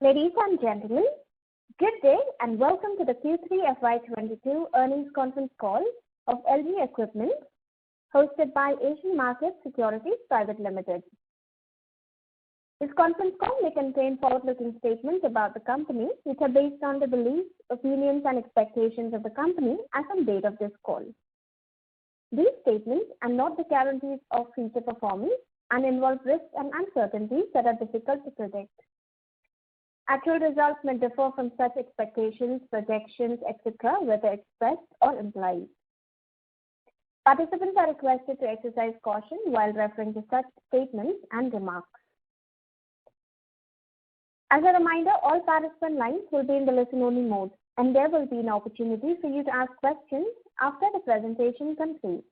Ladies and gentlemen, good day and welcome to the Q3 FY22 earnings conference call of Elgi Equipment, hosted by Asian Markets Securities Private Limited. This conference call may contain forward-looking statements about the company, which are based on the beliefs, opinions, and expectations of the company as on date of this call. These statements are not the guarantees of future performance and involve risks and uncertainties that are difficult to predict. Actual results may differ from such expectations, projections, etc., whether expressed or implied. Participants are requested to exercise caution while referring to such statements and remarks. As a reminder, all participant lines will be in the listen-only mode, and there will be an opportunity for you to ask questions after the presentation concludes.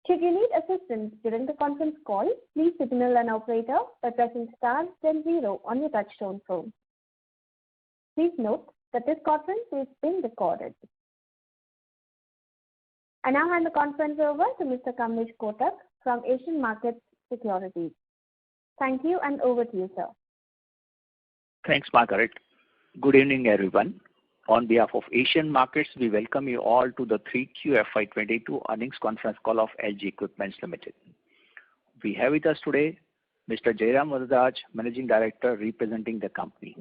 Should you need assistance during the conference call, please signal an operator by pressing star then 0 on your touchtone phone. Please note that this conference is being recorded. I now hand the conference over to Mr. Kamlesh Kotak from Asian Markets Securities. Thank you, and over to you, sir. Thanks, Margaret. Good evening, everyone. On behalf of Asian Markets, we welcome you all to the 3Q FY22 earnings conference call of Elgi Equipment Limited. We have with us today Mr. Jairam Varadraj, Managing Director representing the company.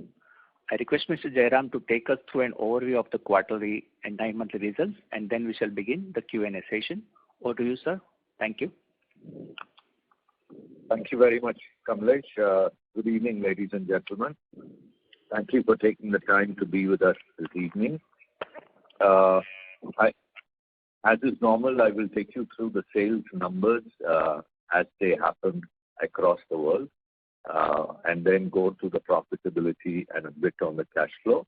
I request Mr. Jairam to take us through an overview of the quarterly and 9-monthly results, and then we shall begin the Q&A session. Over to you, sir. Thank you. Thank you very much, Kamlesh. Good evening, ladies and gentlemen. Thank you for taking the time to be with us this evening. As is normal, I will take you through the sales numbers as they happen across the world, and then go to the profitability and a bit on the cash flow,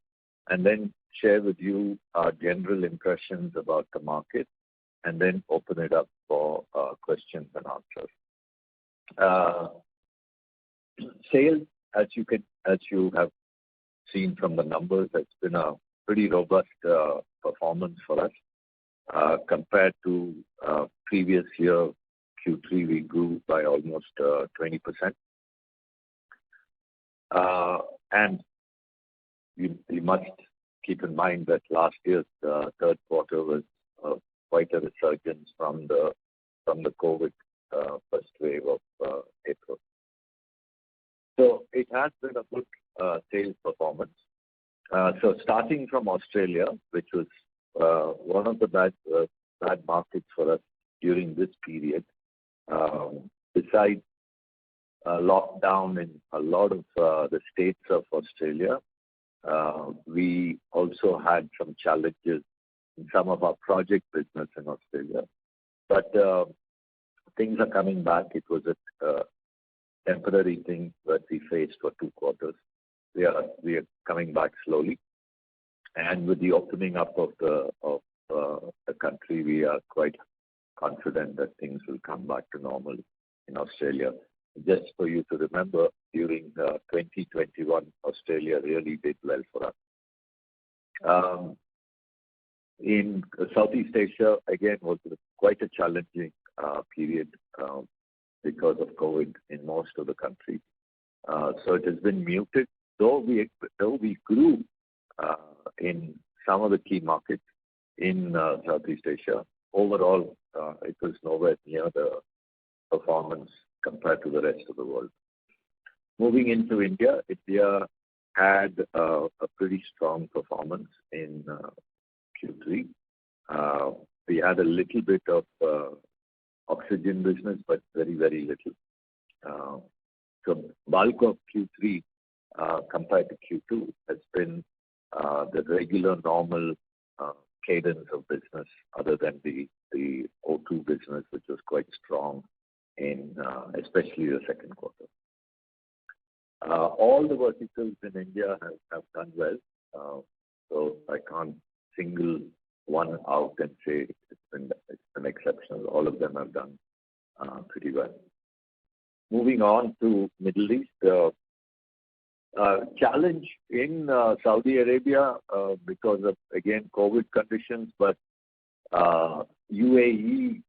and then share with you our general impressions about the market, and then open it up for questions and answers. Sales, as you have seen from the numbers, it's been a pretty robust performance for us. Compared to previous year, Q3, we grew by almost 20%. And you must keep in mind that last year's third quarter was quite a resurgence from the COVID first wave of April. So it has been a good sales performance. So starting from Australia, which was one of the bad markets for us during this period, besides lockdown in a lot of the states of Australia, we also had some challenges in some of our project business in Australia. But things are coming back. It was a temporary thing that we faced for 2 quarters. We are coming back slowly, and with the opening up of the country, we are quite confident that things will come back to normal in Australia. Just for you to remember, during 2021, Australia really did well for us. In Southeast Asia, again, was quite a challenging period because of COVID in most of the countries. So it has been muted. Though we grew in some of the key markets in Southeast Asia, overall it was nowhere near the performance compared to the rest of the world. Moving into India, India had a pretty strong performance in Q3. We had a little bit of oxygen business, but very, very little. So bulk of Q3 compared to Q2 has been the regular normal cadence of business, other than the O2 business, which was quite strong in especially the second quarter. All the verticals in India have done well, so I can't single one out and say it's been exceptional. All of them have done pretty well. Moving on to Middle East, challenge in Saudi Arabia because of, again, COVID conditions, but UAE,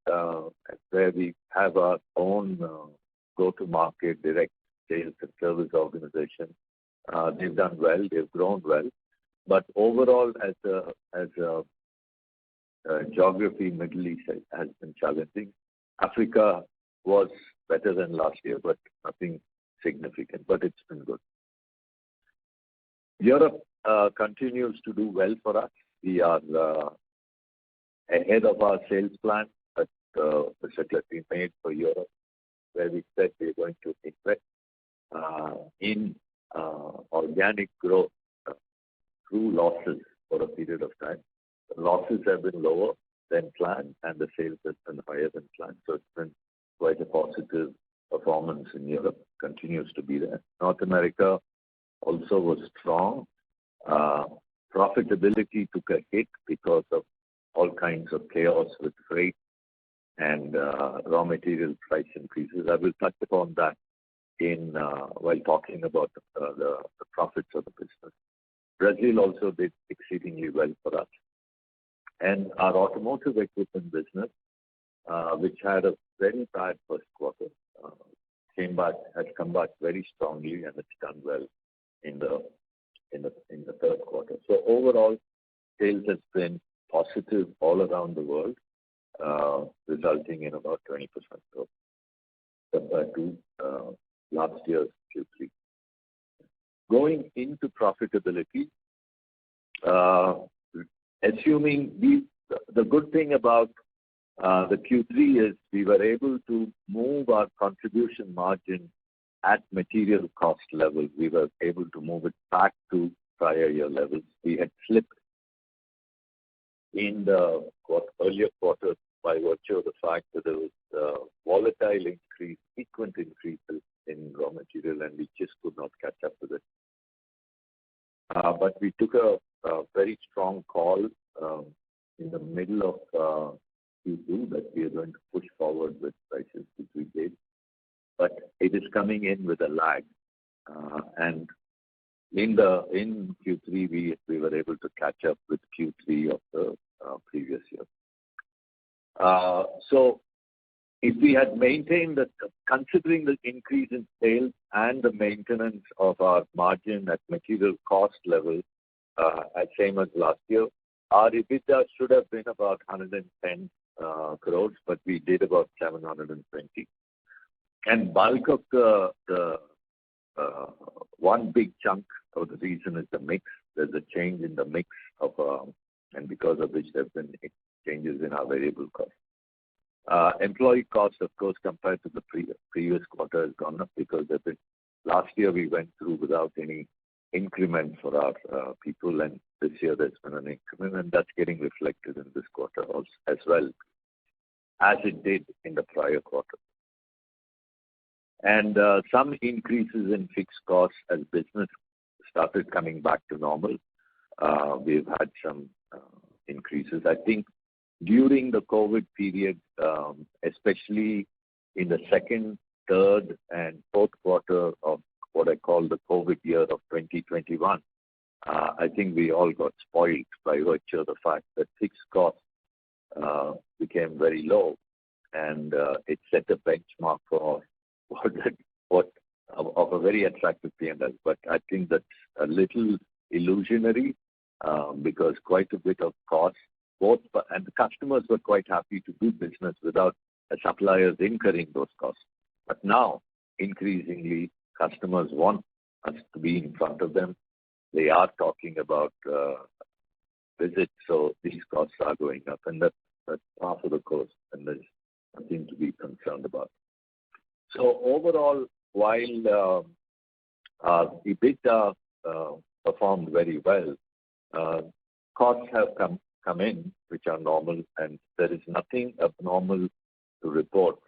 where we have our own go-to-market direct sales and service organization. They've done well. They've grown well. But overall, as a geography, Middle East has been challenging. Africa was better than last year, but nothing significant. But it's been good. Europe continues to do well for us. We are ahead of our sales plan that we made for Europe, where we said we're going to invest in organic growth through losses for a period of time. The losses have been lower than planned, and the sales have been higher than planned. So it's been quite a positive performance in Europe, continues to be there. North America also was strong. Profitability took a hit because of all kinds of chaos with freight and raw material price increases. I will touch upon that while talking about the profits of the business. Brazil also did exceedingly well for us. And our automotive equipment business, which had a very bad first quarter, has come back very strongly, and it's done well in the third quarter. So overall, sales has been positive all around the world, resulting in about 20% growth compared to last year's Q3. Going into profitability, assuming the good thing about the Q3 is we were able to move our contribution margin at material cost level. We were able to move it back to prior year levels. We had slipped in the earlier quarters by virtue of the fact that there was volatile increase, frequent increases in raw material, and we just could not catch up with it. But we took a very strong call in the middle of Q2 that we are going to push forward with prices, which we did. But it is coming in with a lag. And in Q3, we were able to catch up with Q3 of the previous year. So if we had maintained that, considering the increase in sales and the maintenance of our margin at material cost level, at same as last year, our EBITDA should have been about 110 crores, but we did about 720. And bulk of the one big chunk of the reason is the mix. There's a change in the mix of, and because of which there have been changes in our variable costs. Employee costs, of course, compared to the previous quarter has gone up because last year we went through without any increment for our people, and this year there's been an increment, and that's getting reflected in this quarter also, as well as it did in the prior quarter. And some increases in fixed costs as business started coming back to normal. We've had some increases. I think during the COVID period, especially in the second, third, and fourth quarter of what I call the COVID year of 2021, I think we all got spoiled by virtue of the fact that fixed costs became very low, and it set a benchmark for of a very attractive P&L. But I think that's a little illusionary because quite a bit of cost, and the customers were quite happy to do business without the suppliers incurring those costs. But now, increasingly, customers want us to be in front of them. They are talking about visits, so these costs are going up, and that's part of the cost, and there's nothing to be concerned about. So overall, while our EBITDA performed very well, costs have come in, which are normal, and there is nothing abnormal to report.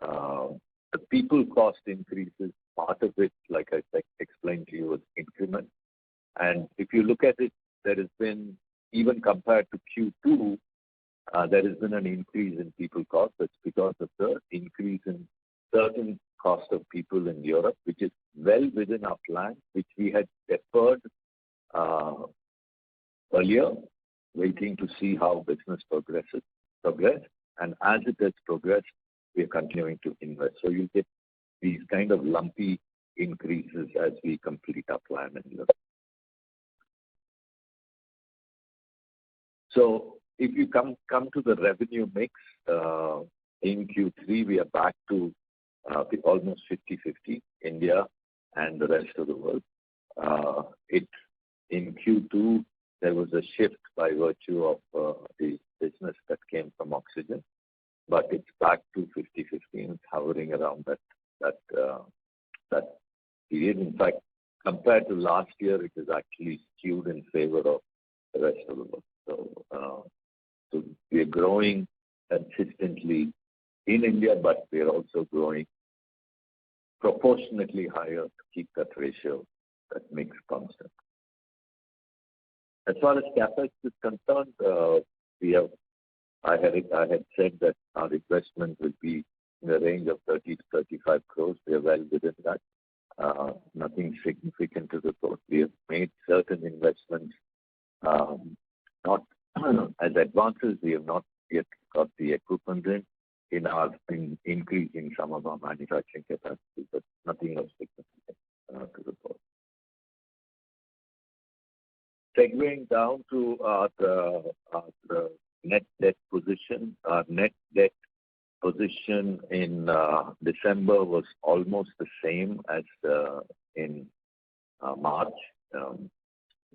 The people cost increases, part of it, like I explained to you, was increment. And if you look at it, there has been, even compared to Q2, there has been an increase in people costs. That's because of the increase in certain cost of people in Europe, which is well within our plan, which we had deferred earlier, waiting to see how business progress. And as it has progressed, we are continuing to invest. So you get these kind of lumpy increases as we complete our plan and look. So if you come to the revenue mix, in Q3, we are back to almost 50-50, India and the rest of the world. In Q2, there was a shift by virtue of the business that came from oxygen, but it's back to 50-50 and hovering around that period. In fact, compared to last year, it is actually skewed in favor of the rest of the world. So we are growing consistently in India, but we are also growing proportionately higher to keep that ratio, that mix constant. As far as CapEx is concerned, I had said that our investment would be in the range of 30 to 35 crores. We are well within that. Nothing significant to report. We have made certain investments, not as advances. We have not yet got the equipment in increasing some of our manufacturing capacity, but nothing of significant to report. Segueing down to our net debt position. Our net debt position in December was almost the same as in March.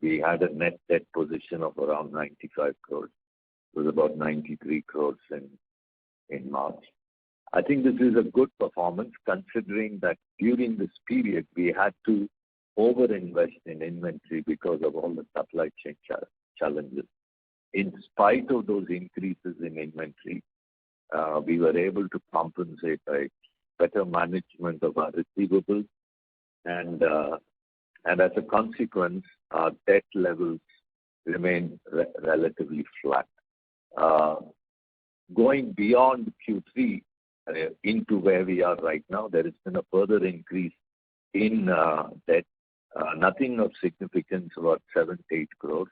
We had a net debt position of around 95 crores. It was about 93 crores in March. I think this is a good performance considering that during this period we had to over-invest in inventory because of all the supply chain challenges. In spite of those increases in inventory, we were able to compensate by better management of our receivables, and as a consequence, our debt levels remain relatively flat. Going beyond Q3 into where we are right now, there has been a further increase in debt. Nothing of significance, about 7-8 crores.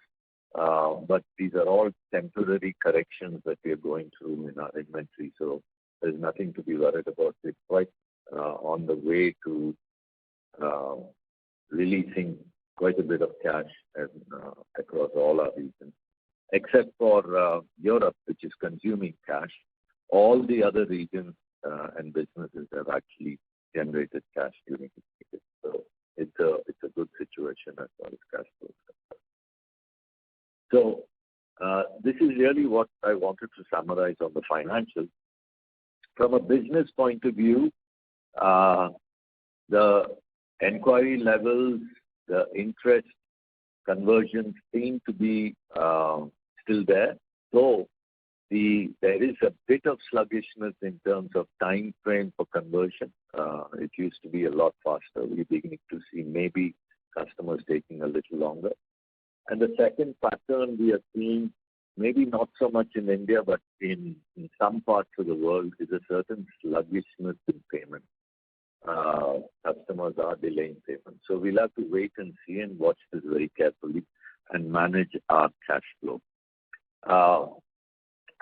But these are all temporary corrections that we are going through in our inventory, so there's nothing to be worried about. It's quite on the way to releasing quite a bit of cash across all our regions, except for Europe, which is consuming cash. All the other regions and businesses have actually generated cash during this period. So it's a good situation as far as cash flow is concerned. So this is really what I wanted to summarize on the financials. From a business point of view, the inquiry levels, the interest conversions seem to be still there. So there is a bit of sluggishness in terms of time frame for conversion. It used to be a lot faster. We're beginning to see maybe customers taking a little longer. And the second pattern we are seeing, maybe not so much in India, but in some parts of the world, is a certain sluggishness in payment. Customers are delaying payment. So we'll have to wait and see and watch this very carefully and manage our cash flow.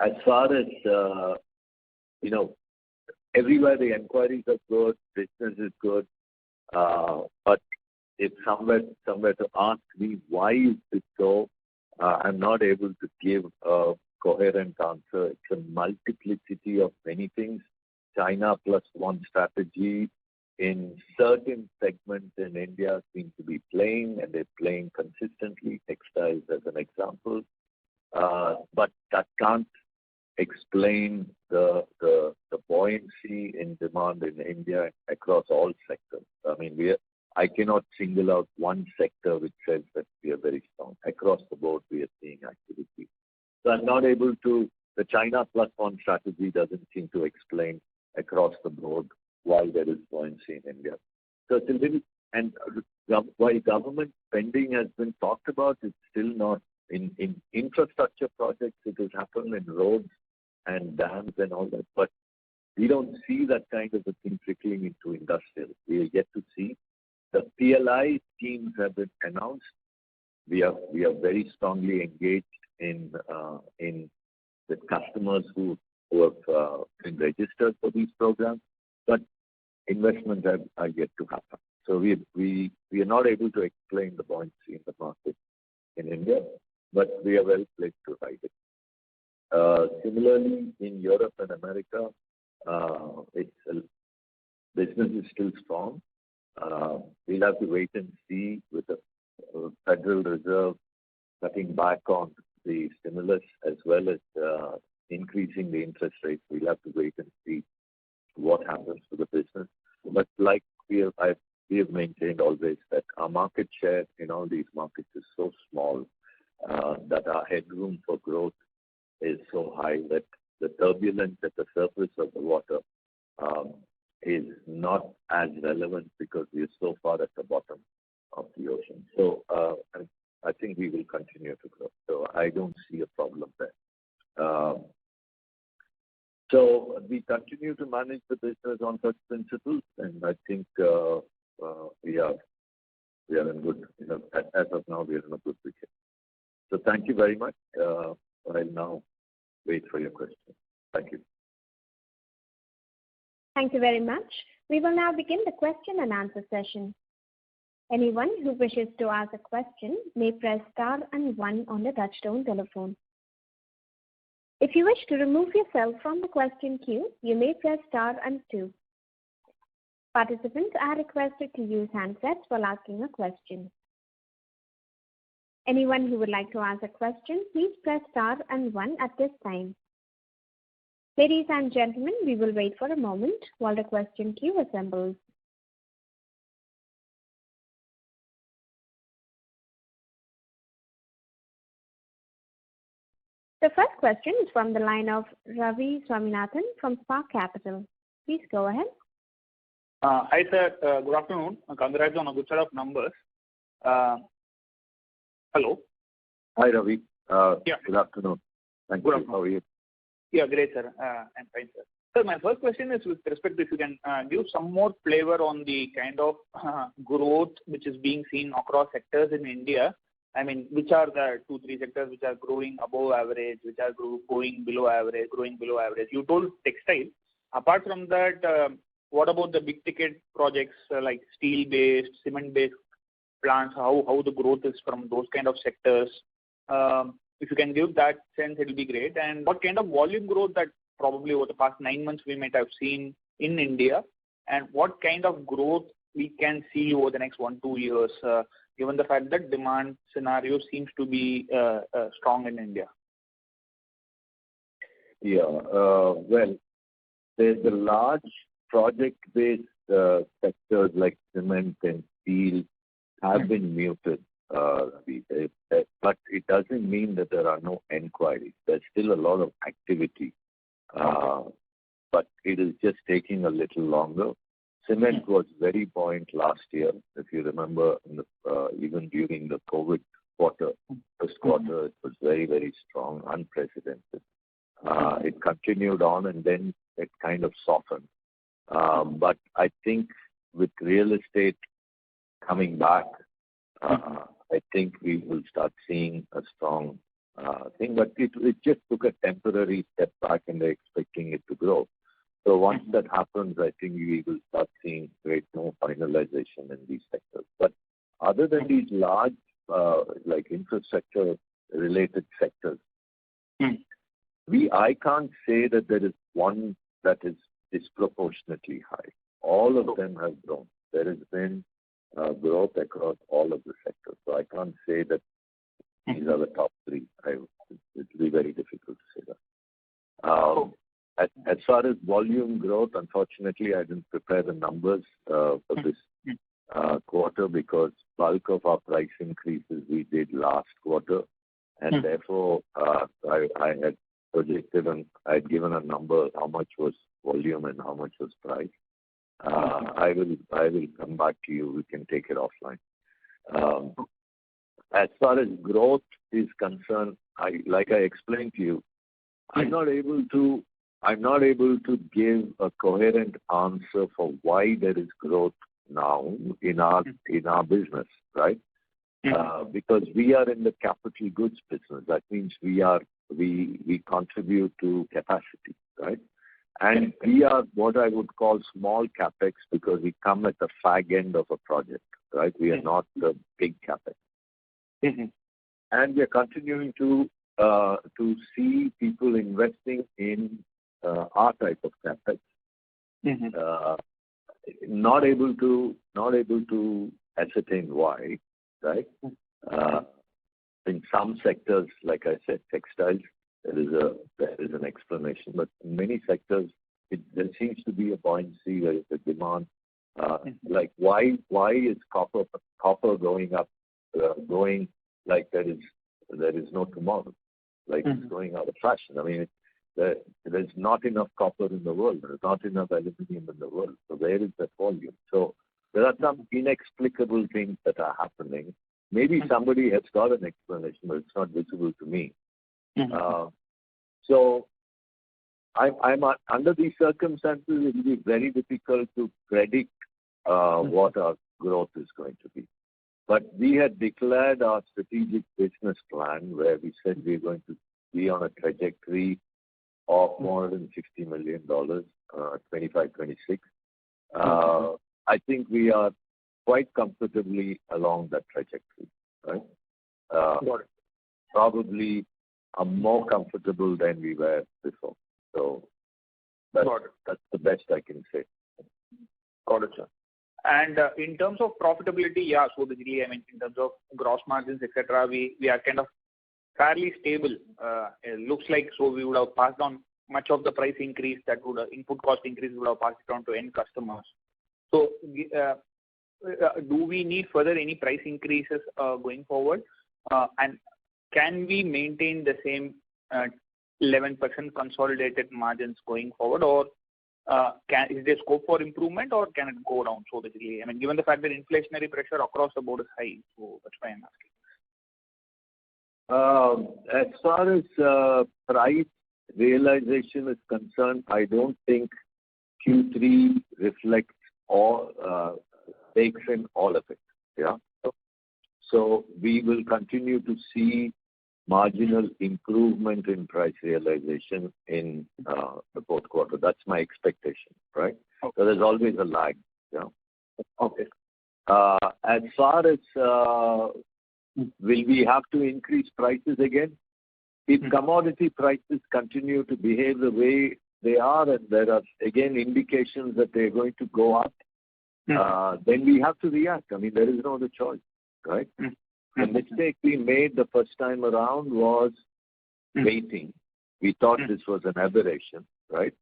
As far as, everywhere the inquiries are good, business is good, but if somewhere to ask me why is it so, I'm not able to give a coherent answer. It's a multiplicity of many things. China plus one strategy in certain segments in India seem to be playing, and they're playing consistently. Textiles as an example, but that can't explain the buoyancy in demand in India across all sectors. I mean, I cannot single out one sector which says that we are very strong. Across the board, we are seeing activity. So I'm not able to. The China plus one strategy doesn't seem to explain across the board why there is buoyancy in India. So it's a little, and while government spending has been talked about, it's still not in infrastructure projects. It has happened in roads and dams and all that, but we don't see that kind of a thing trickling into industrial. We are yet to see. The PLI schemes have been announced. We are very strongly engaged in the customers who have been registered for these programs, but investments are yet to happen. So we are not able to explain the buoyancy in the market in India, but we are well placed to ride it. Similarly, in Europe and America, business is still strong. We'll have to wait and see with the Federal Reserve cutting back on the stimulus as well as increasing the interest rates. We'll have to wait and see what happens to the business. But like we have maintained always that our market share in all these markets is so small that our headroom for growth is so high that the turbulence at the surface of the water is not as relevant because we are so far at the bottom of the ocean. So I think we will continue to grow. So I don't see a problem there. So we continue to manage the business on such principles, and I think we are in good. As of now, we are in a good wicket. So thank you very much. I'll now wait for your question. Thank you. Thank you very much. We will now begin the question and answer session. Anyone who wishes to ask a question may press star and 1 on the touchtone telephone. If you wish to remove yourself from the question queue, you may press star and 2. Participants are requested to use handsets while asking a question. Anyone who would like to ask a question, please press star and 1 at this time. Ladies and gentlemen, we will wait for a moment while the question queue assembles. The first question is from the line of Ravi Swaminathan from Spark Capital. Please go ahead. Hi, sir. Good afternoon. Congrats on a good set of numbers. Hello. Hi, Ravi. Yeah. Good afternoon. Thank Good you. afternoon. How are you? Yeah, great, sir. I'm fine, sir. Sir, my first question is with respect to if you can give some more flavor on the kind of growth which is being seen across sectors in India. I mean, which are the 2-3 sectors which are growing above average, which are growing below average? You told textile. Apart from that, what about the big ticket projects like steel-based, cement-based plants? How the growth is from those kind of sectors? If you can give that sense, it will be great. And what kind of volume growth that probably over the past 9 months we might have seen in India, and what kind of growth we can see over the next 1-2 years, given the fact that demand scenario seems to be strong in India? Yeah. Well, there's the large project-based sectors like cement and steel have been muted. But it doesn't mean that there are no inquiries. There's still a lot of activity, but it is just taking a little longer. Cement was very buoyant last year, if you remember, even during the COVID quarter, first quarter, it was very, very strong, unprecedented. It continued on and then it kind of softened. But I think with real estate coming back, I think we will start seeing a strong thing. But it just took a temporary step back and they're expecting it to grow. So once that happens, I think we will start seeing more finalization in these sectors. But other than these large, like infrastructure-related sectors, I can't say that there is one that is disproportionately high. All of them have grown. There has been growth across all of the sectors. So I can't say that these are the top 3. It will be very difficult to say that. As far as volume growth, unfortunately, I didn't prepare the numbers for this quarter because bulk of our price increases we did last quarter, and therefore I had projected and I had given a number how much was volume and how much was price. I will come back to you. We can take it offline. As far as growth is concerned, like I explained to you, I'm not able to give a coherent answer for why there is growth now in our business, right? Because we are in the capital goods business. That means we contribute to capacity, right? And we are what I would call small capex because we come at the fag end of a project, right? We are not the big capex. And we are continuing to see people investing in our type of capex. Not able to ascertain why, right? In some sectors, like I said, textiles, there is an explanation, but in many sectors, there seems to be a buoyancy, there is a demand. Like why is copper going up, going like there is no tomorrow, like it's going out of fashion. I mean, there's not enough copper in the world. There's not enough aluminum in the world. So where is that volume? So there are some inexplicable things that are happening. Maybe somebody has got an explanation, but it's not visible to me. So I'm under these circumstances, it will be very difficult to predict what our growth is going to be. But we had declared our strategic business plan where we said we're going to be on a trajectory of $460 million, 25-26. I think we are quite comfortably along that trajectory, right? Probably more comfortable than we were before. So that's the best I can say. Got it, sir. And in terms of profitability, so basically, I mean, in terms of gross margins, etc., we are kind of fairly stable. It looks like so we would have passed on much of the price increase that would input cost increase would have passed it on to end customers. So do we need further any price increases going forward? And can we maintain the same 11% consolidated margins going forward, or is there scope for improvement, or can it go down? So basically, I mean, given the fact that inflationary pressure across the board is high, so that's why I'm asking. As far as price realization is concerned, I don't think Q3 reflects or takes in all of it. Yeah. So we will continue to see marginal improvement in price realization in the fourth quarter. That's my expectation, right? Okay. So there's always a lag. Yeah. Okay. As far as will we have to increase prices again? If commodity prices continue to behave the way they are, and there are again indications that they're going to go up, then we have to react. I mean, there is no other choice, right? The mistake we made the first time around was waiting. We thought this was an aberration, right?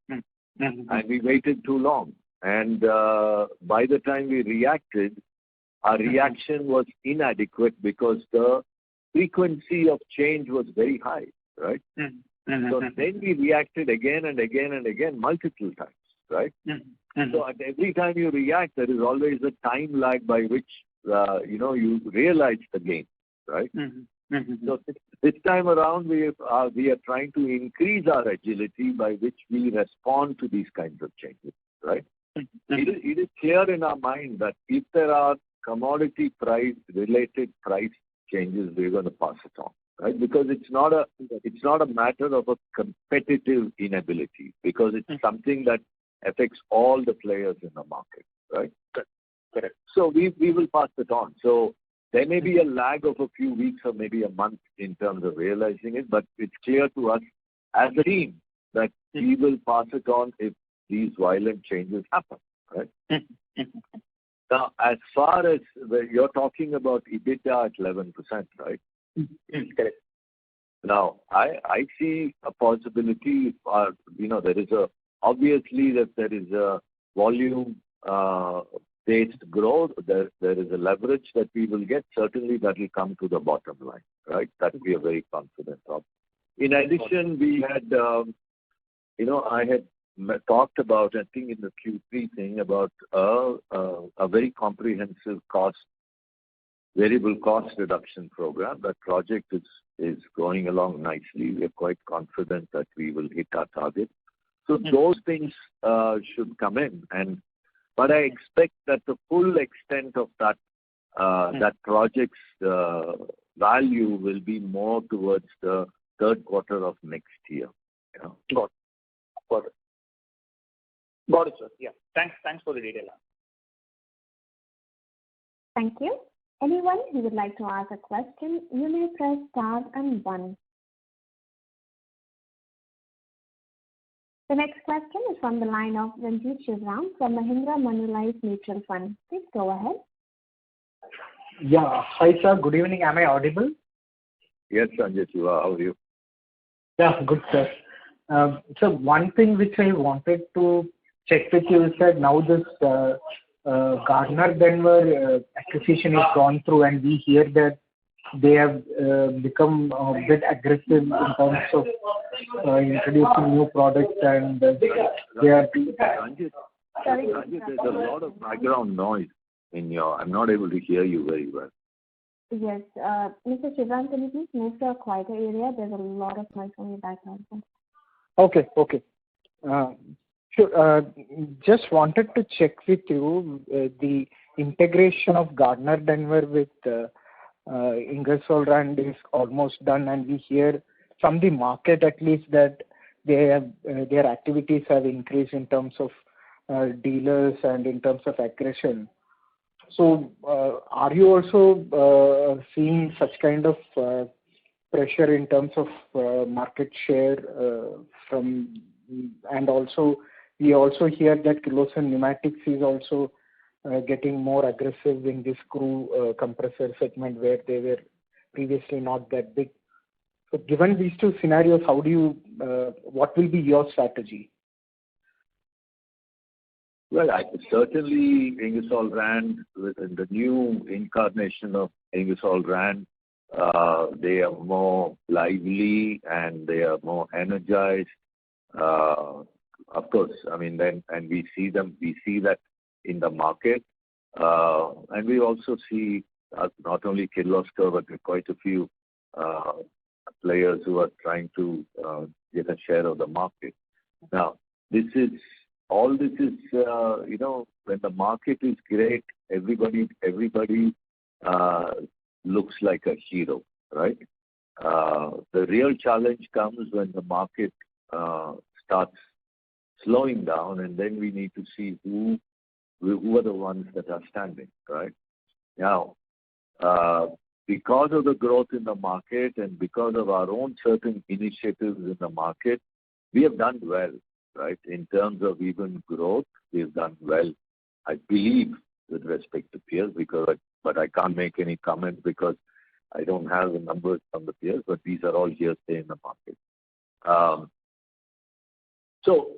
And we waited too long. And by the time we reacted, our reaction was inadequate because the frequency of change was very high, right? So then we reacted again and again and again, multiple times, right? So at every time you react, there is always a time lag by which you realize the game, right? So this time around, we are trying to increase our agility by which we respond to these kinds of changes, right? It is clear in our mind that if there are commodity price-related price changes, we're going to pass it on, right? Because it's not a matter of a competitive inability, because it's something that affects all the players in the market, right? Correct. So we will pass it on. So there may be a lag of a few weeks or maybe a month in terms of realizing it, but it's clear to us as a team that we will pass it on if these violent changes happen, right? Now, as far as you're talking about EBITDA at 11%, right? Correct. Now, I see a possibility, there is obviously that there is a volume based growth, there is a leverage that we will get. Certainly that will come to the bottom line, right? That we are very confident of. In addition, we had, I had talked about, I think in the Q3 thing, about a very comprehensive variable cost reduction program. That project is going along nicely. We are quite confident that we will hit our target. So those things should come in, but I expect that the full extent of that project's value will be more towards the third quarter of next year. Got it. Got it, sir. Yeah. Thanks for the detail. Thank you. Anyone who would like to ask a question, you may press star and 1. The next question is from the line of Ranjit Shivram from Mahindra Manulife Mutual Fund. Please go ahead. Yeah. Hi, sir. Good evening. Am I audible? Yes, Sanjay, you are. How are you? Yeah, good, sir. So one thing which I wanted to check with you is that now this Gardner Denver acquisition is gone through, and we hear that they have become a bit aggressive in terms of introducing new products, and they are. Sanjay, there's a lot of background noise in your. I'm not able to hear you very well. Yes. Mr. Shivram, can you please move to a quieter area? There's a lot of noise from your background. Okay. Sure. Just wanted to check with you the integration of Gardner Denver with Ingersoll Rand is almost done, and we hear from the market at least that their activities have increased in terms of dealers and in terms of aggression. So, are you also seeing such kind of pressure in terms of market share from, and also we also hear that Kirloskar Pneumatics is also getting more aggressive in this screw compressor segment where they were previously not that big. So, given these two scenarios, how do you? What will be your strategy? Well, certainly Ingersoll Rand, within the new incarnation of Ingersoll Rand, they are more lively and they are more energized. Of course, I mean, and we see that in the market, and we also see not only Kirloskar but quite a few players who are trying to get a share of the market. Now, all this is, when the market is great, everybody looks like a hero, right? The real challenge comes when the market starts slowing down, and then we need to see who are the ones that are standing, right? Now, because of the growth in the market and because of our own certain initiatives in the market, we have done well. Right, in terms of even growth, we've done well, I believe, with respect to peers, but I can't make any comment because I don't have the numbers from the peers, but these are all hearsay in the market. So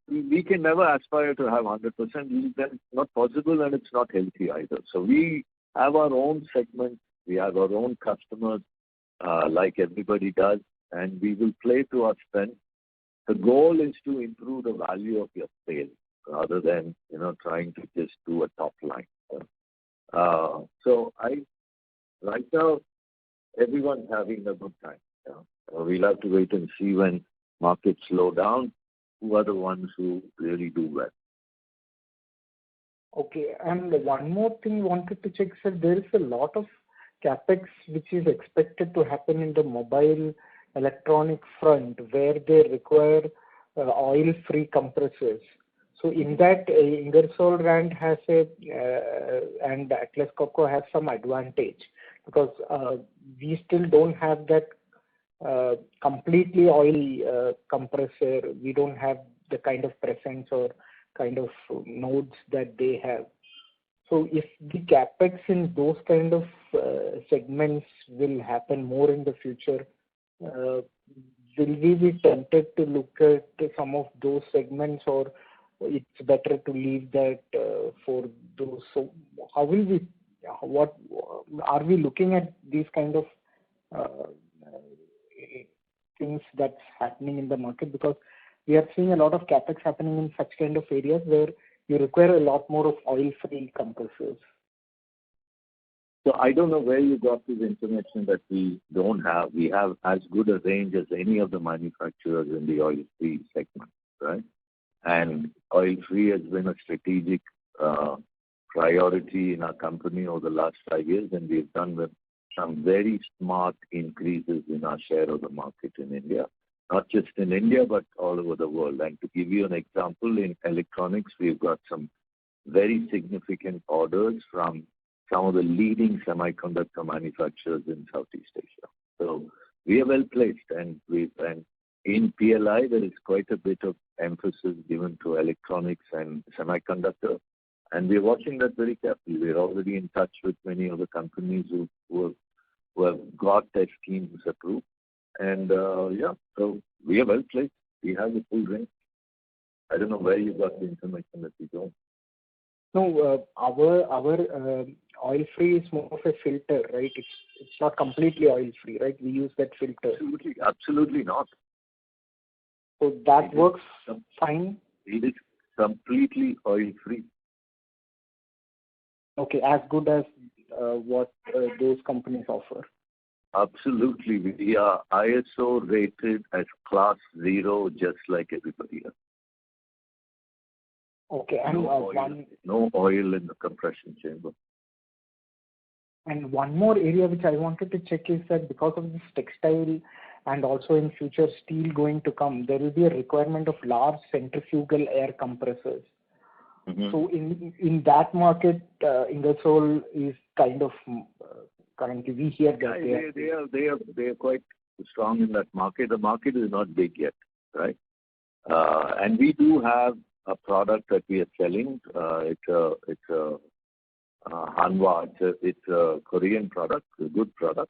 we can never aspire to have 100%. That's not possible, and it's not healthy either. So we have our own segments, we have our own customers, like everybody does, and we will play to our strength. The goal is to improve the value of your sales rather than, trying to just do a top line. So right now, everyone's having a good time. We'll have to wait and see when markets slow down, who are the ones who really do well. Okay, and one more thing I wanted to check, sir. There is a lot of capex which is expected to happen in the mobile electronic front where they require oil-free compressors. So in that, Ingersoll Rand has and Atlas Copco has some advantage because we still don't have that completely oil compressor. We don't have the kind of presence or kind of nodes that they have. So if the capex in those kind of segments will happen more in the future, will we be tempted to look at some of those segments, or it's better to leave that for those? So how will we? What are we looking at these kind of things that's happening in the market? Because we are seeing a lot of capex happening in such kind of areas where you require a lot more of oil-free compressors. So I don't know where you got this information that we don't have. We have as good a range as any of the manufacturers in the oil-free segment, right? And oil-free has been a strategic priority in our company over the last 5 years, and we've done with some very smart increases in our share of the market in India. not just in India, but all over the world. And to give you an example, in electronics, we've got some very significant orders from some of the leading semiconductor manufacturers in Southeast Asia. So we are well placed, and in PLI, there is quite a bit of emphasis given to electronics and semiconductor, and we're watching that very carefully. We're already in touch with many of the companies who have got their schemes approved, and so we are well placed. We have the full range. I don't know where you got the information that we don't. No, our oil-free is more of a filter, right? It's not completely oil-free, right? We use that filter. Absolutely not. So that works fine? It is completely oil-free. Okay, as good as what those companies offer. Absolutely. We are ISO rated as class 0, just like everybody else. Okay, and no oil in the compression chamber. And one more area which I wanted to check is that because of this textile and also in future steel going to come, there will be a requirement of large centrifugal air compressors. Mm-hmm. So in that market, Ingersoll is kind of currently we hear that they are quite strong in that market. The market is not big yet, right? And we do have a product that we are selling. It's a Hanwha. It's a Korean product, a good product.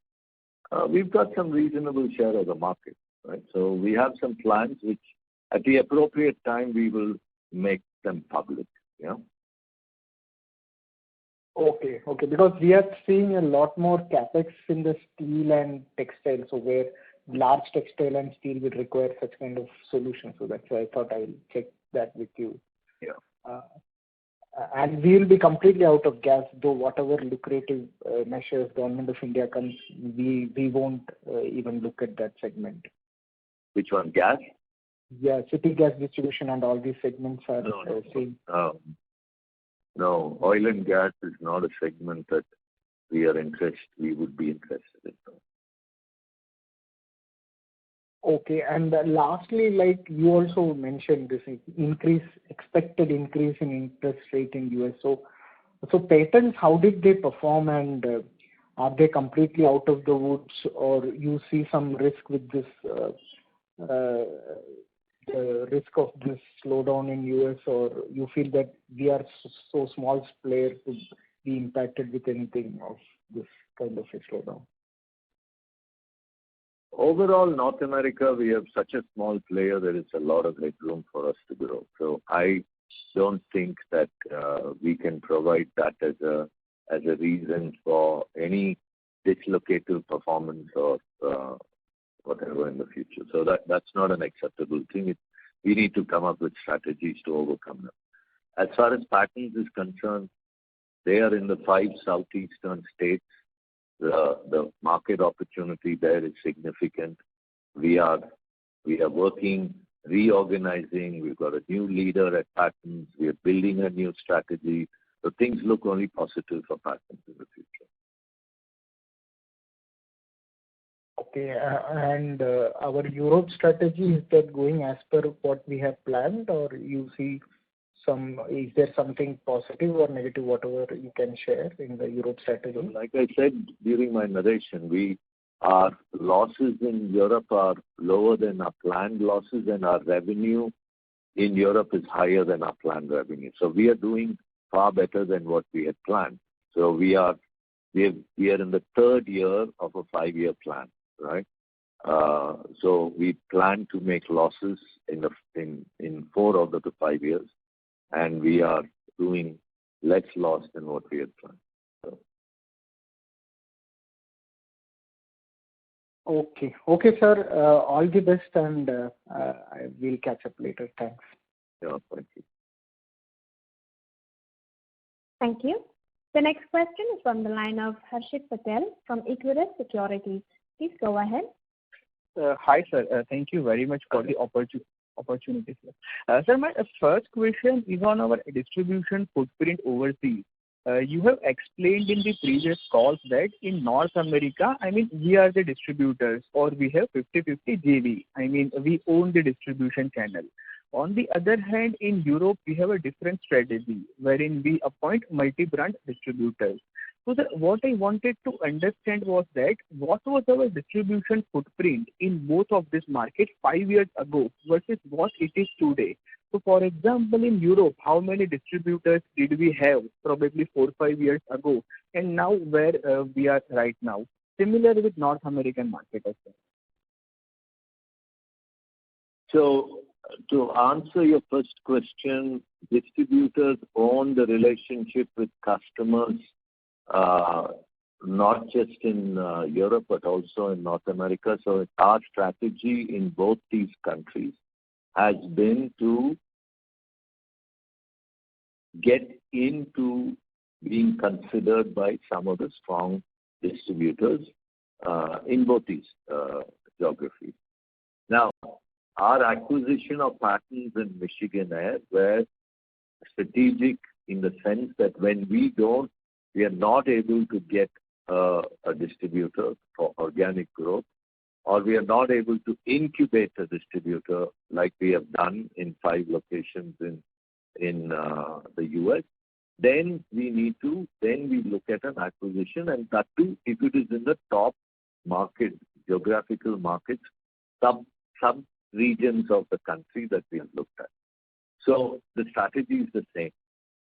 We've got some reasonable share of the market, right? So we have some plans which, at the appropriate time, we will make them public. Yeah. Okay. Because we are seeing a lot more capex in the steel and textile, so where large textile and steel will require such kind of solution. So that's why I thought I will check that with you. Yeah. And we will be completely out of gas, though whatever lucrative measures Government of India comes, we won't even look at that segment. Which one, gas? Yeah, city gas distribution and all these segments are same. No, oil and gas is not a segment that we would be interested in. Okay, and lastly, like you also mentioned, this expected increase in interest rate in US. So patents, how did they perform, and are they completely out of the woods, or you see some risk with this, the risk of this slowdown in US, or you feel that we are so small player to be impacted with anything of this kind of a slowdown? Overall, North America, we have such a small player, there is a lot of headroom for us to grow. So I don't think that we can provide that as a reason for any dislocative performance or whatever in the future. So that's not an acceptable thing. We need to come up with strategies to overcome them. As far as patents is concerned, they are in the 5 southeastern states. The market opportunity there is significant. We are working, reorganizing. We've got a new leader at patents. We are building a new strategy. So things look only positive for patents in the future. Okay, and our Europe strategy, is that going as per what we have planned, or you see is there something positive or negative, whatever you can share in the Europe strategy? Like I said during my narration, our losses in Europe are lower than our planned losses, and our revenue in Europe is higher than our planned revenue. So we are doing far better than what we had planned. So we are in the 3rd year of a 5-year plan, right? So we plan to make losses in 4 out of the 5 years, and we are doing less loss than what we had planned. So. Okay, sir. All the best, and I will catch up later. Thanks. Yeah, thank you. Thank you. The next question is from the line of Harshit Patel from Equirus Securities. Please go ahead. Hi, sir. Thank you very much for the opportunity, sir. Sir, my first question is on our distribution footprint overseas. You have explained in the previous calls that in North America, we are the distributors or we have 50-50 JV. We own the distribution channel. On the other hand, in Europe, we have a different strategy wherein we appoint multi-brand distributors. So what I wanted to understand was that what was our distribution footprint in both of these markets 5 years ago versus what it is today? So for example, in Europe, how many distributors did we have probably 4-5 years ago, and now where we are right now? Similar with North American market as well. So to answer your first question, distributors own the relationship with customers, not just in Europe, but also in North America. So our strategy in both these countries has been to get into being considered by some of the strong distributors in both these geographies. Now, our acquisition of patents in Michigan Air were strategic in the sense that when we are not able to get a distributor for organic growth, or we are not able to incubate a distributor like we have done in 5 locations in the US, then we look at an acquisition, and that too, if it is in the top market, geographical markets, sub regions of the country that we have looked at. So the strategy is the same.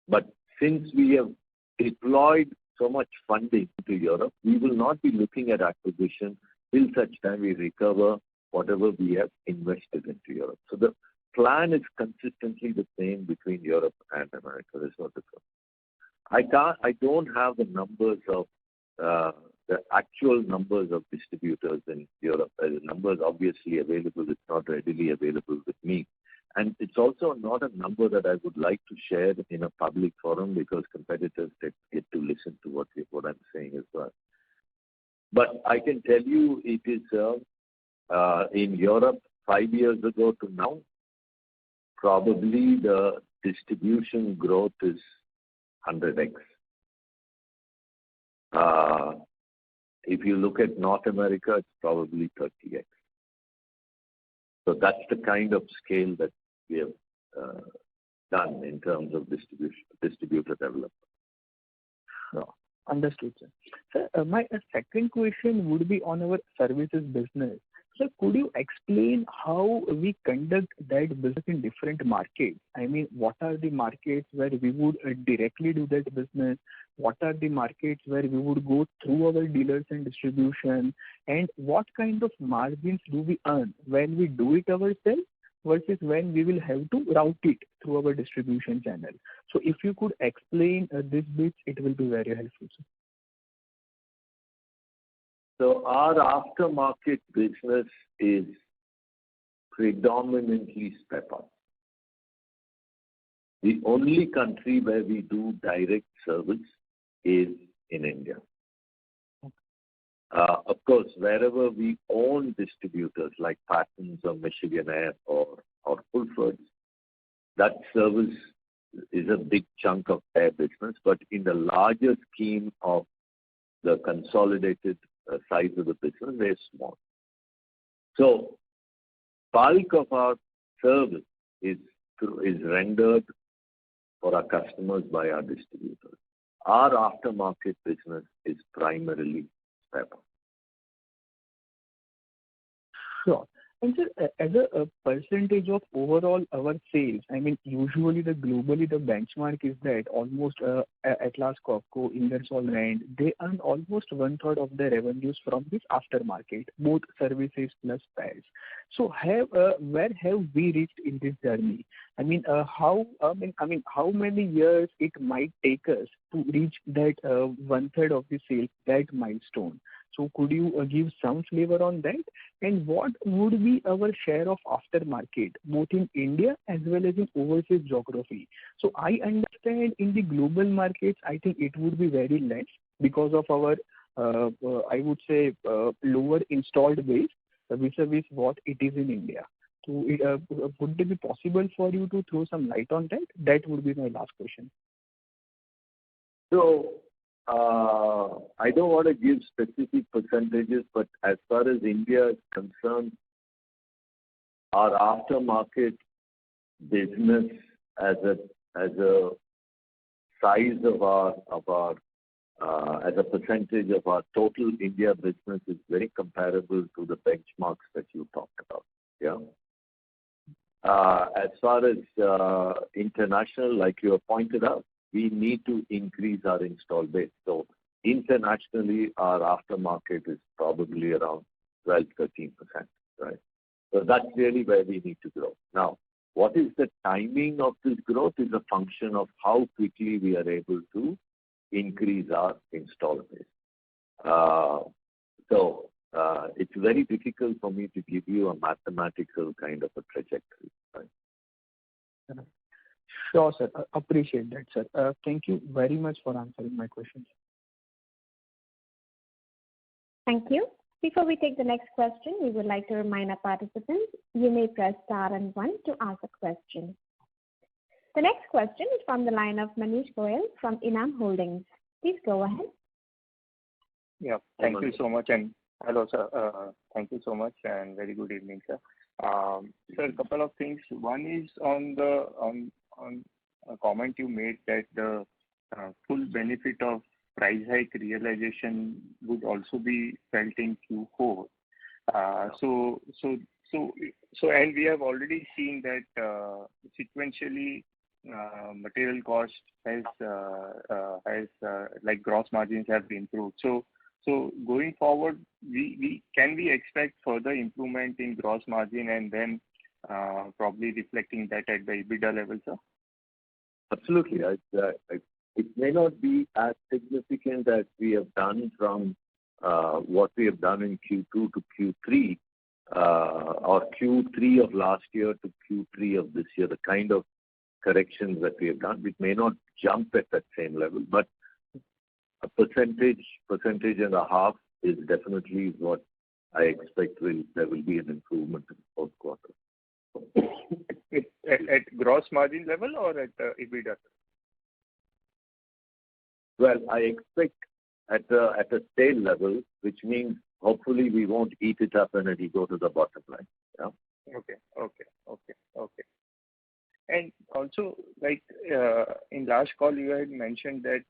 But since we have deployed so much funding to Europe, we will not be looking at acquisition till such time we recover whatever we have invested into Europe. So the plan is consistently the same between Europe and America. There's no difference. I don't have the numbers of the actual numbers of distributors in Europe. The numbers obviously available. It's not readily available with me. And it's also not a number that I would like to share in a public forum because competitors get to listen to what I'm saying as well. But I can tell you it is in Europe 5 years ago to now, probably the distribution growth is 100x. If you look at North America, it's probably 30x. So that's the kind of scale that we have done in terms of distributor development. No, understood, sir. Sir, my second question would be on our services business. So could you explain how we conduct that business in different markets? What are the markets where we would directly do that business? What are the markets where we would go through our dealers and distribution? And what kind of margins do we earn when we do it ourselves versus when we will have to route it through our distribution channel? So if you could explain this bit, it will be very helpful, sir. So our aftermarket business is predominantly spare parts. The only country where we do direct service is in India. Of course, wherever we own distributors like Patents or Michigan Air or Fulfords, that service is a big chunk of their business. But in the larger scheme of the consolidated size of the business, they're small. So bulk of our service is rendered for our customers by our distributors. Our aftermarket business is primarily spare parts. Sure. And sir, as a percentage of overall our sales, usually globally the benchmark is that almost Atlas Copco, Ingersoll Rand, they earn almost 1/3 of their revenues from this aftermarket, both services plus spares. So where have we reached in this journey? How many years it might take us to reach that 1/3 of the sales, that milestone? So could you give some flavor on that? And what would be our share of aftermarket, both in India as well as in overseas geography? So I understand in the global markets, I think it would be very less because of our, I would say, lower installed base vis-a-vis what it is in India. So would it be possible for you to throw some light on that? That would be my last question. So I don't want to give specific percentages, but as far as India is concerned, our aftermarket business as a size of our as a percentage of our total India business is very comparable to the benchmarks that you talked about. Yeah. As far as international, like you have pointed out, we need to increase our install base. So internationally, our aftermarket is probably around 12-13%, right? So that's really where we need to grow. Now, what is the timing of this growth is a function of how quickly we are able to increase our install base. So it's very difficult for me to give you a mathematical kind of a trajectory. Right? Sure, sir. Appreciate that, sir. Thank you very much for answering my questions. Thank you. Before we take the next question, we would like to remind our participants, you may press star and 1 to ask a question. The next question is from the line of Manish Goyal from Enam Holdings. Please go ahead. Yeah, thank you so much. And hello, sir. Thank you so much and very good evening, sir. Sir, a couple of things. One is on a comment you made that the full benefit of price hike realization would also be felt in Q4. And we have already seen that sequentially material cost has like gross margins have improved. So going forward, can we expect further improvement in gross margin and then probably reflecting that at the EBITDA level, sir? Absolutely. It may not be as significant as we have done from what we have done in Q2 to Q3 or Q3 of last year to Q3 of this year, the kind of corrections that we have done. It may not jump at that same level, but a percentage and a half is definitely what I expect there will be an improvement in the fourth quarter. At gross margin level or at EBITDA? Well, I expect at a sale level, which means hopefully we won't eat it up and it will go to the bottom line. Yeah. Okay. And also, like in last call, you had mentioned that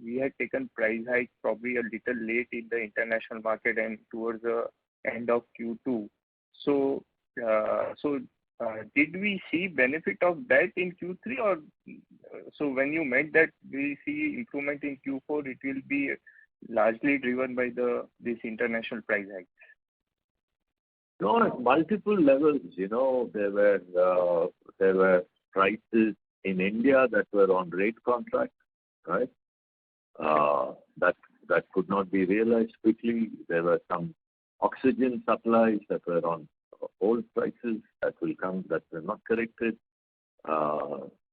we had taken price hike probably a little late in the international market and towards the end of Q2. So did we see benefit of that in Q3 or so when you meant that we see improvement in Q4, it will be largely driven by this international price hike? No, at multiple levels, there were prices in India that were on rate contracts, right? That could not be realized quickly. There were some oxygen supplies that were on old prices that were not corrected.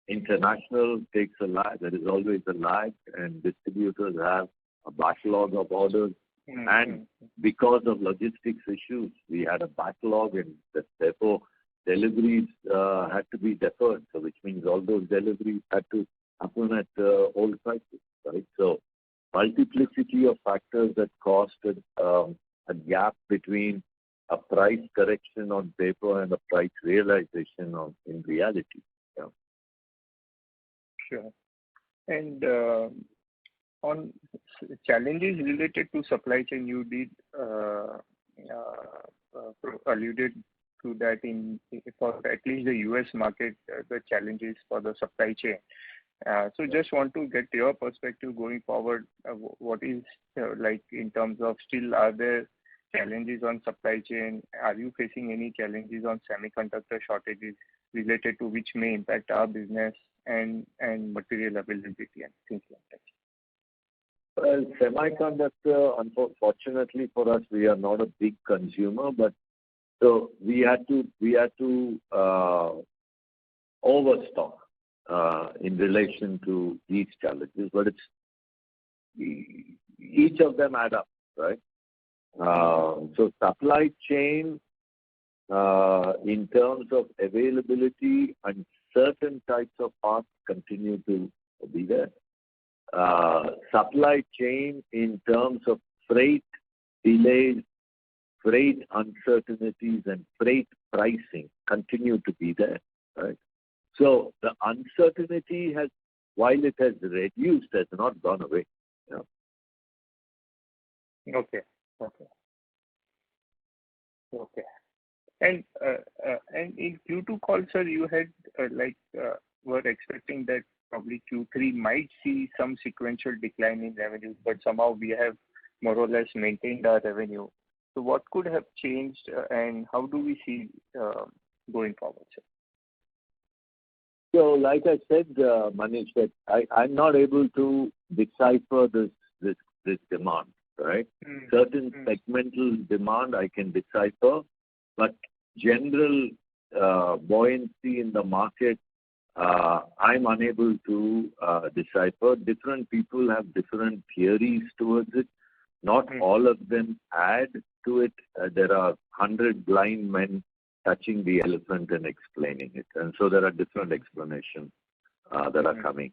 International takes a lag. There is always a lag, and distributors have a backlog of orders. Mm-hmm. And because of logistics issues, we had a backlog, and therefore deliveries had to be deferred. So, which means all those deliveries had to happen at old prices, right? So, multiplicity of factors that caused a gap between a price correction on paper and a price realization in reality. Yeah. Sure. And on challenges related to supply chain, you did alluded to that for at least the US market, the challenges for the supply chain. So just want to get your perspective going forward. What is like in terms of still are there challenges on supply chain? Are you facing any challenges on semiconductor shortages related to which may impact our business and material availability and things like that? Well, semiconductor, unfortunately for us, we are not a big consumer, but so we had to overstock in relation to these challenges, but each of them add up, right? So supply chain in terms of availability and certain types of parts continue to be there. supply chain in terms of freight delays, freight uncertainties, and freight pricing continue to be there, right? So the uncertainty has, while it has reduced, has not gone away. You know? Okay. And in Q2 call, sir, you had were expecting that probably Q3 might see some sequential decline in revenue, but somehow we have more or less maintained our revenue. So what could have changed, and how do we see going forward, sir? So, like I said, Manish, that I'm not able to decipher this demand, right? Certain segmental demand I can decipher, but general buoyancy in the market, I'm unable to decipher. Different people have different theories towards it. Not all of them add to it. There are 100 blind men touching the elephant and explaining it. And so there are different explanations that are coming.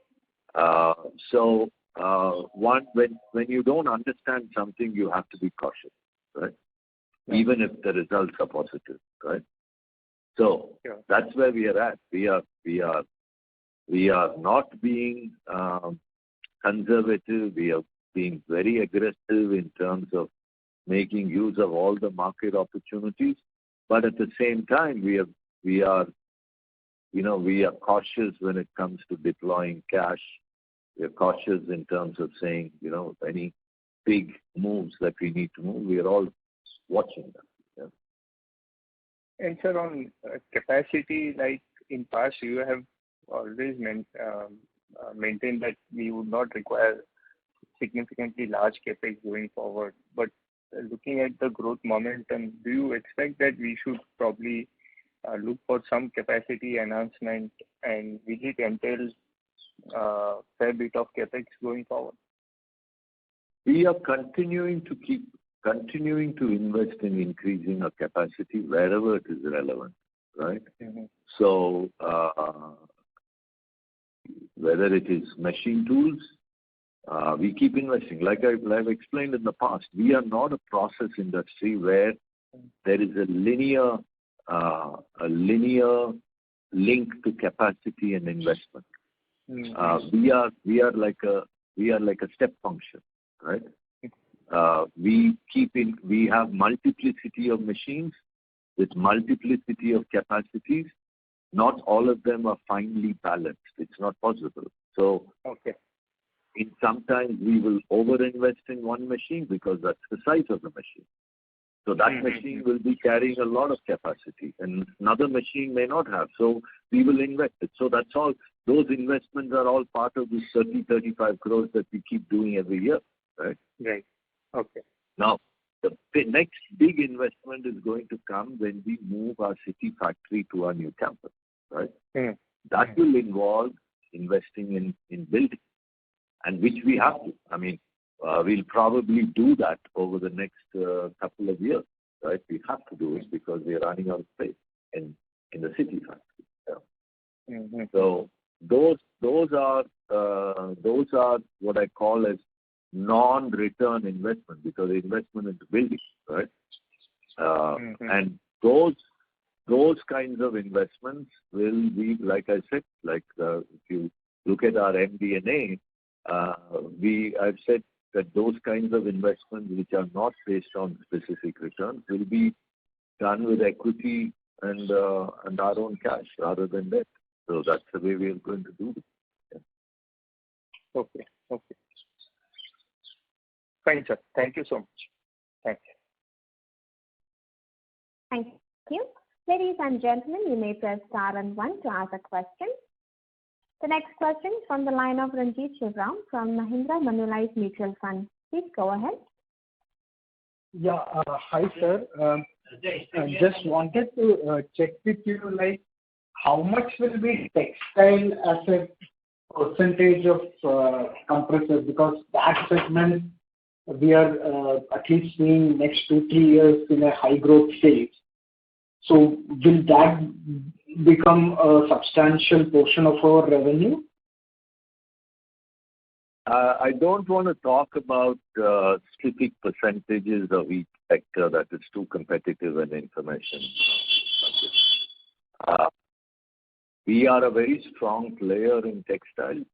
When you don't understand something, you have to be cautious, right? Even if the results are positive, right? So that's where we are at. We are not being conservative. We are being very aggressive in terms of making use of all the market opportunities. But at the same time, we are cautious when it comes to deploying cash. We are cautious in terms of saying, any big moves that we need to move. We are all watching them. Yeah. And sir, on capacity, like in past, you have always maintained that we would not require significantly large capex going forward. But looking at the growth momentum, do you expect that we should probably look for some capacity enhancement, and will it entail a fair bit of capex going forward? We are continuing to invest in increasing our capacity wherever it is relevant, right? So whether it is machine tools, we keep investing. Like I've explained in the past, we are not a process industry where there is a linear link to capacity and investment. We are like a step function, right? We have multiplicity of machines with multiplicity of capacities. Not all of them are finely balanced. It's not possible. So sometimes we will over-invest in one machine because that's the size of the machine. So that machine will be carrying a lot of capacity, and another machine may not have. So we will invest it. So that's all. Those investments are all part of the 35 crores that we keep doing every year, right? Right. Okay. Now, the next big investment is going to come when we move our city factory to our new campus, right? That will involve investing in buildings, and which we have to. I mean, we'll probably do that over the next couple of years, right? We have to do it because we are running out of space in the city factory. Yeah. So those are what I call as non-return investment, because the investment into buildings, right? And those kinds of investments will be, like I said, if you look at our MD&A, I've said that those kinds of investments which are not based on specific returns will be done with equity and our own cash rather than debt. So that's the way we are going to do it. Yeah. Okay. Fine, sir. Thank you so much. Thank you. Thank you. Ladies and gentlemen, you may press star and 1 to ask a question. The next question is from the line of Ranjit Shivram from Mahindra Manulife Mutual Fund. Please go ahead. Yeah. Hi, sir. I just wanted to check with you, how much will be textile as a percentage of compressors? Because that segment we are at least seeing next 2-3 years in a high growth phase. So will that become a substantial portion of our revenue? I don't want to talk about specific percentages of each sector. That is too competitive an information. We are a very strong player in textile.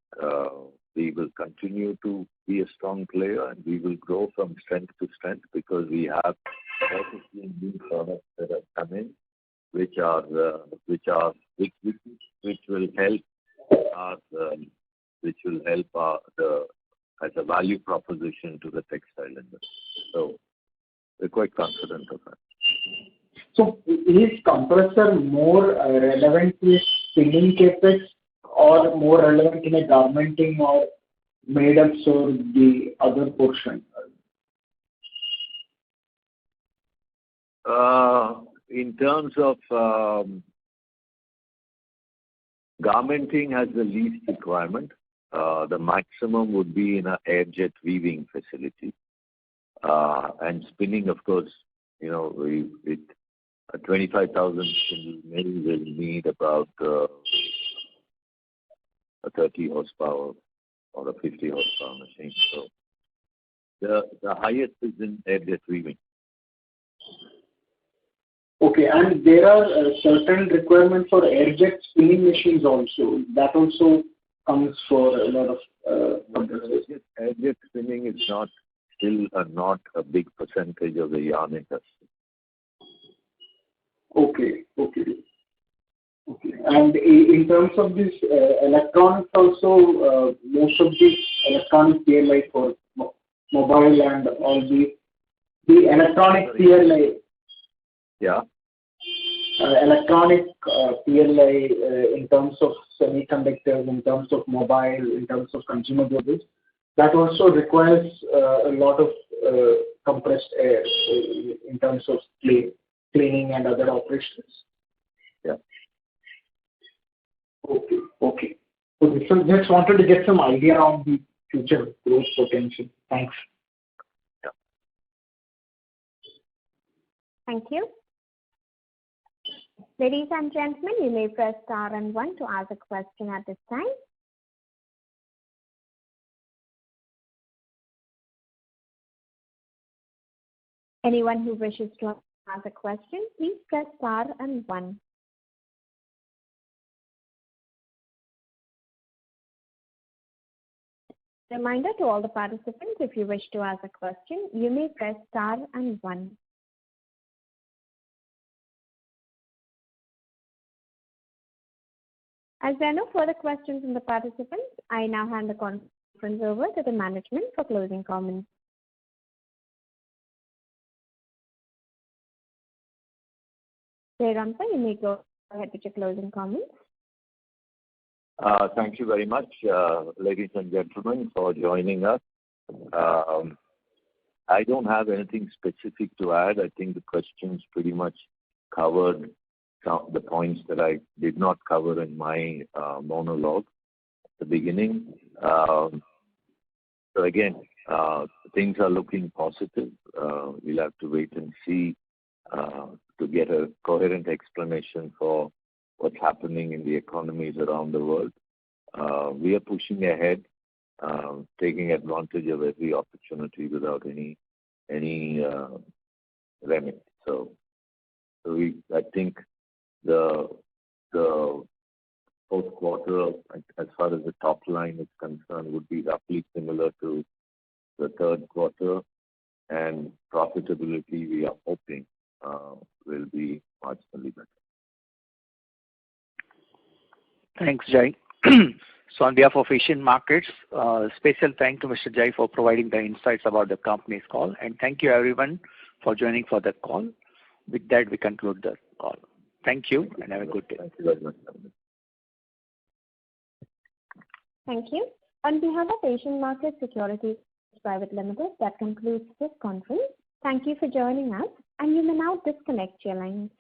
We will continue to be a strong player, and we will grow from strength to strength because we have 15 new products that have come in, which will help us, as a value proposition to the textile industry. So we're quite confident of that. So is compressor more relevant with spinning capex or more relevant in a garmenting or made up or the other portion? In terms of garmenting has the least requirement. The maximum would be in an air jet weaving facility. And spinning, of course, with a 25,000 spindle mill will need about a 30 horsepower or a 50 horsepower machine. So the highest is in air jet weaving. Okay, and there are certain requirements for air jet spinning machines also. That also comes for a lot of. Air jet spinning is not a big percentage of the yarn industry. Okay. And in terms of this electronics also, most of the electronic PLI for mobile and all the electronic PLI. Yeah. Electronic PLI in terms of semiconductors, in terms of mobile, in terms of consumer goods, that also requires a lot of compressed air in terms of cleaning and other operations. Yeah. Okay. So just wanted to get some idea on the future growth potential. Thanks. Yeah. Thank you. Ladies and gentlemen, you may press star and 1 to ask a question at this time. Anyone who wishes to ask a question, please press star and 1. Reminder to all the participants, if you wish to ask a question, you may press star and 1. As there are no further questions from the participants, I now hand the conference over to the management for closing comments. Jairam, you may go ahead with your closing comments. Thank you very much, ladies and gentlemen, for joining us. I don't have anything specific to add. I think the questions pretty much covered the points that I did not cover in my monologue at the beginning. So again, things are looking positive. We'll have to wait and see to get a coherent explanation for what's happening in the economies around the world. We are pushing ahead, taking advantage of every opportunity without any remit. So I think the fourth quarter, as far as the top line is concerned, would be roughly similar to the third quarter, and profitability, we are hoping, will be marginally better. Thanks, Jai. So on behalf of Asian Markets, special thanks to Mr. Jai for providing the insights about the company's call, and thank you everyone for joining for the call. With that, we conclude the call. Thank you and have a good day. Thank you very much. Thank you. On behalf of Asian Markets Securities Private Limited, that concludes this conference. Thank you for joining us, and you may now disconnect your lines.